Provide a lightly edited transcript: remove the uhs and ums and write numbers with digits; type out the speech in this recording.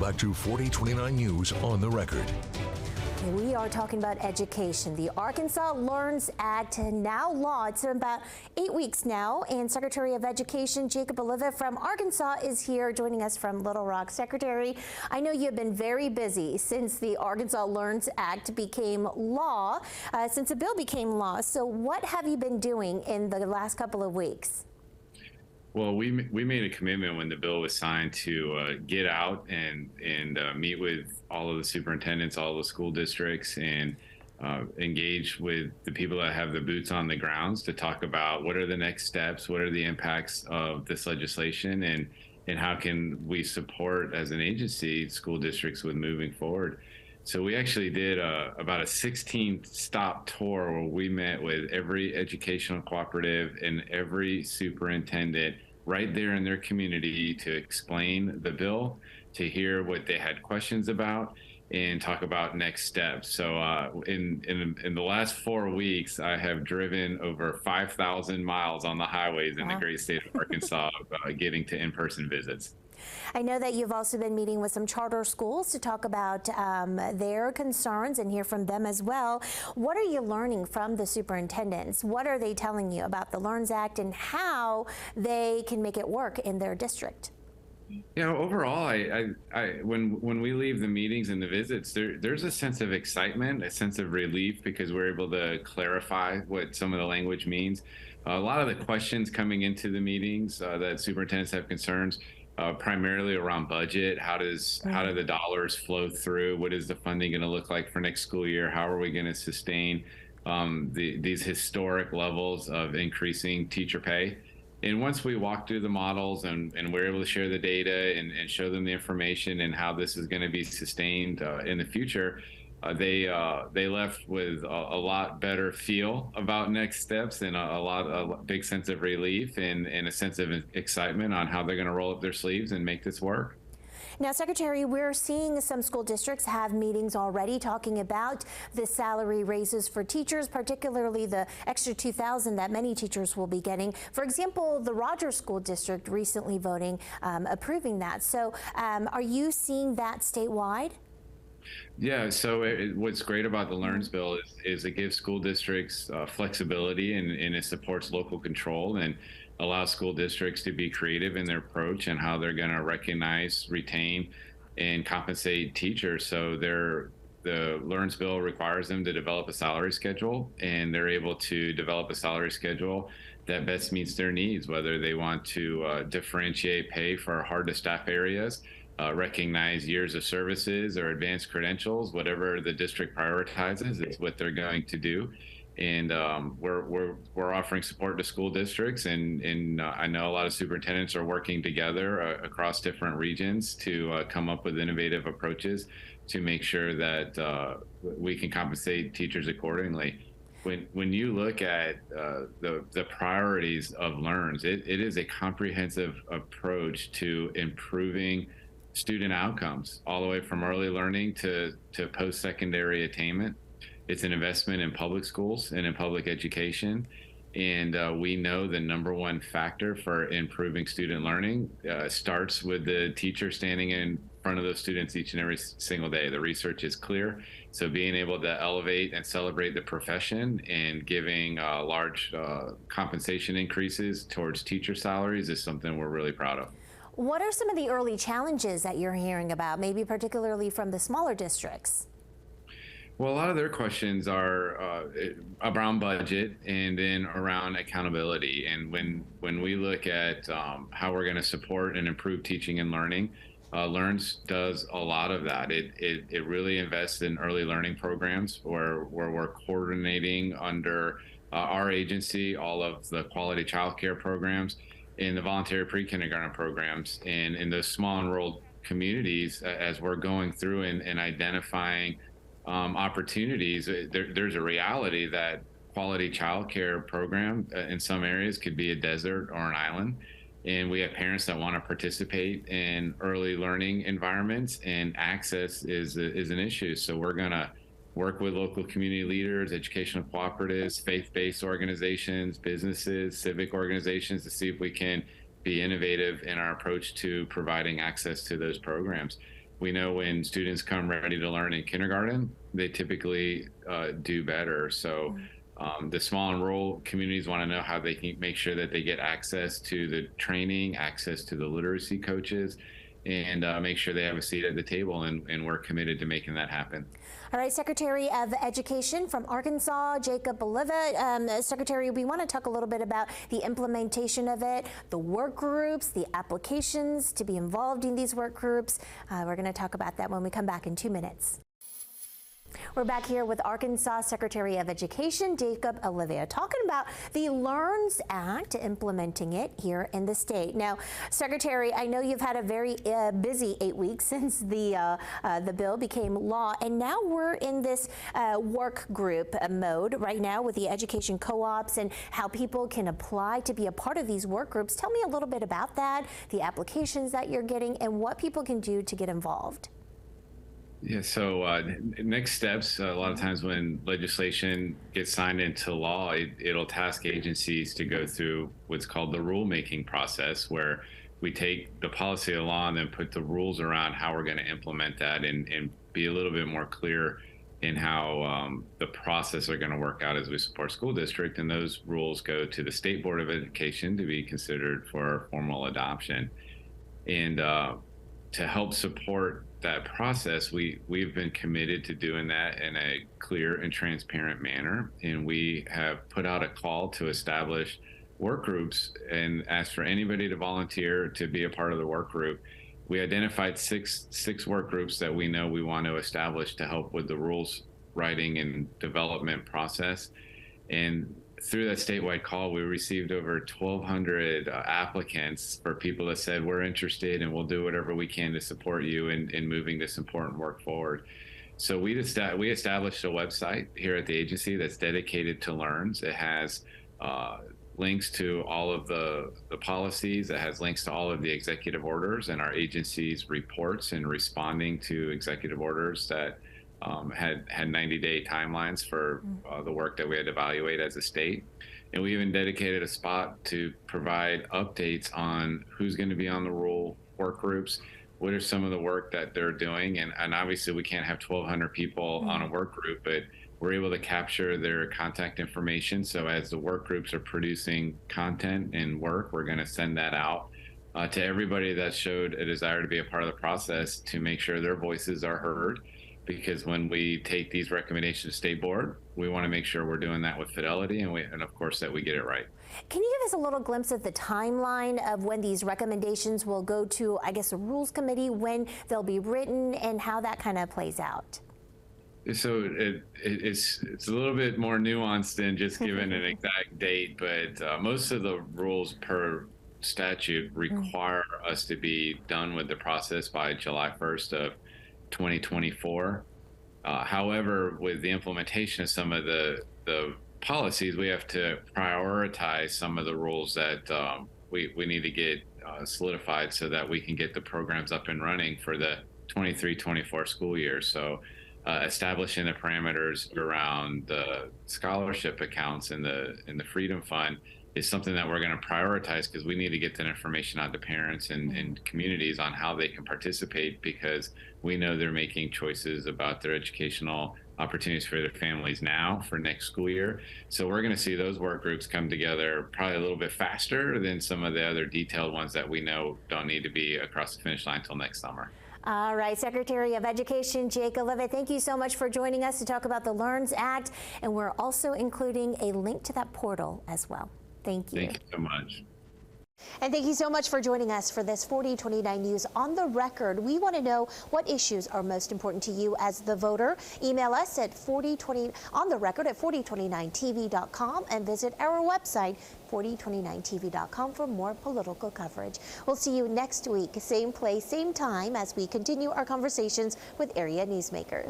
back to 4029 News on the record. We are talking about education. The Arkansas Learns Act, now law. It's been about 8 weeks now, and Secretary of Education Jacob Oliva from Arkansas is here joining us from Little Rock. Secretary, I know you've been very busy since the Arkansas Learns Act became law, since the bill became law. So what have you been doing in the last couple of weeks? Well, we made a commitment when the bill was signed to get out and meet with all of the superintendents, all of the school districts, and engage with the people that have the boots on the grounds to talk about what are the next steps, what are the impacts of this legislation, and how can we support as an agency school districts with moving forward. So we actually did about a 16-stop tour where we met with every educational cooperative and every superintendent right there in their community to explain the bill, to hear what they had questions about, and talk about next steps. So in the last 4 weeks, I have driven over 5,000 miles on the highways in the great state of Arkansas, getting to in-person visits. I know that you've also been meeting with some charter schools to talk about their concerns and hear from them as well. What are you learning from the superintendents? What are they telling you about the Learns Act and how they can make it work in their district? You know, overall, when we leave the meetings and the visits, there's a sense of excitement, a sense of relief, because we're able to clarify what some of the language means. A lot of the questions coming into the meetings that superintendents have concerns, primarily around budget. How do the dollars flow through? What is the funding going to look like for next school year? How are we going to sustain these historic levels of increasing teacher pay? And once we walk through the models and we're able to share the data and show them the information and how this is going to be sustained in the future, they left with a lot better feel about next steps and a big sense of relief and a sense of excitement on how they're going to roll up their sleeves and make this work. Now, Secretary, we're seeing some school districts have meetings already talking about the salary raises for teachers, particularly the extra $2,000 that many teachers will be getting. For example, the Rogers School District recently voting, approving that. So are you seeing that statewide? Yeah, so what's great about the Learns bill is it gives school districts flexibility and it supports local control and allows school districts to be creative in their approach and how they're going to recognize, retain, and compensate teachers. So the Learns bill requires them to develop a salary schedule, and they're able to develop a salary schedule that best meets their needs, whether they want to differentiate pay for hard to staff areas, recognize years of services or advanced credentials, whatever the district prioritizes is what they're going to do. And we're offering support to school districts, and I know a lot of superintendents are working together across different regions to come up with innovative approaches to make sure that we can compensate teachers accordingly. When you look at the priorities of Learns, it is a comprehensive approach to improving student outcomes, all the way from early learning to post-secondary attainment. It's an investment in public schools and in public education. And we know the number one factor for improving student learning starts with the teacher standing in front of those students each and every single day. The research is clear. So being able to elevate and celebrate the profession and giving large compensation increases towards teacher salaries is something we're really proud of. What are some of the early challenges that you're hearing about, maybe particularly from the smaller districts? Well, a lot of their questions are around budget and then around accountability. And when we look at how we're going to support and improve teaching and learning, Learns does a lot of that. It really invests in early learning programs where we're coordinating under our agency all of the quality childcare programs and the voluntary pre-kindergarten programs. And in those small and rural communities, as we're going through and identifying opportunities, there's a reality that quality childcare program in some areas could be a desert or an island. And we have parents that want to participate in early learning environments, and access is an issue. So we're going to work with local community leaders, educational cooperatives, faith-based organizations, businesses, civic organizations to see if we can be innovative in our approach to providing access to those programs. we know when students come ready to learn in kindergarten, they typically do better. So the small and rural communities want to know how they can make sure that they get access to the training, access to the literacy coaches, and make sure they have a seat at the table, and we're committed to making that happen. All right, Secretary of Education from Arkansas, Jacob Oliva. Secretary, we want to talk a little bit about the implementation of it, the work groups, the applications to be involved in these work groups. We're going to talk about that when we come back in 2 minutes. We're back here with Arkansas Secretary of Education, Jacob Oliva, talking about the LEARNS Act, implementing it here in the state. Now, Secretary, I know you've had a very busy 8 weeks since the bill became law, and now we're in this work group mode right now with the education co-ops and how people can apply to be a part of these work groups. Tell me a little bit about that, the applications that you're getting, and what people can do to get involved. Yeah, so next steps, a lot of times when legislation gets signed into law, it'll task agencies to go through what's called the rulemaking process, where we take the policy of the law and then put the rules around how we're going to implement that and be a little bit more clear in how the process are going to work out as we support school district. And those rules go to the State Board of Education to be considered for formal adoption. And to help support that process, we've been committed to doing that in a clear and transparent manner. And we have put out a call to establish work groups and ask for anybody to volunteer to be a part of the work group. We identified six work groups that we know we want to establish to help with the rules writing and development process. And through that statewide call, we received over 1,200 applicants for people that said, we're interested and we'll do whatever we can to support you in moving this important work forward. So we established a website here at the agency that's dedicated to LEARNS. It has links to all of the policies. It has links to all of the executive orders and our agency's reports and responding to executive orders that had 90-day timelines for the work that we had to evaluate as a state. And we even dedicated a spot to provide updates on who's going to be on the rule work groups, what are some of the work that they're doing. And obviously we can't have 1,200 people on a work group, but we're able to capture their contact information. So as the work groups are producing content and work, we're going to send that out to everybody that showed a desire to be a part of the process to make sure their voices are heard. Because when we take these recommendations to State Board, we want to make sure we're doing that with fidelity and of course that we get it right. Can you give us a little glimpse of the timeline of when these recommendations will go to, I guess, the Rules Committee, when they'll be written, and how that kind of plays out? So it's a little bit more nuanced than just giving an exact date, but most of the rules per statute require us to be done with the process by July 1st of 2024. However, with the implementation of some of the policies, we have to prioritize some of the rules that we need to get solidified so that we can get the programs up and running for the 23-24 school year. So establishing the parameters around the scholarship accounts in the Freedom Fund is something that we're going to prioritize, because we need to get that information out to parents and communities on how they can participate, because we know they're making choices about their educational opportunities for their families now for next school year. So we're going to see those work groups come together probably a little bit faster than some of the other detailed ones that we know don't need to be across the finish line until next summer. All right, Secretary of Education Jacob Oliva, thank you so much for joining us to talk about the LEARNS Act, and we're also including a link to that portal as well. Thank you. Thank you so much. And thank you so much for joining us for this 4029 News on the Record. We want to know what issues are most important to you as the voter. Email us at 4029 at 4029tv.com and visit our website 4029tv.com for more political coverage. We'll see you next week, same place, same time, as we continue our conversations with area newsmakers.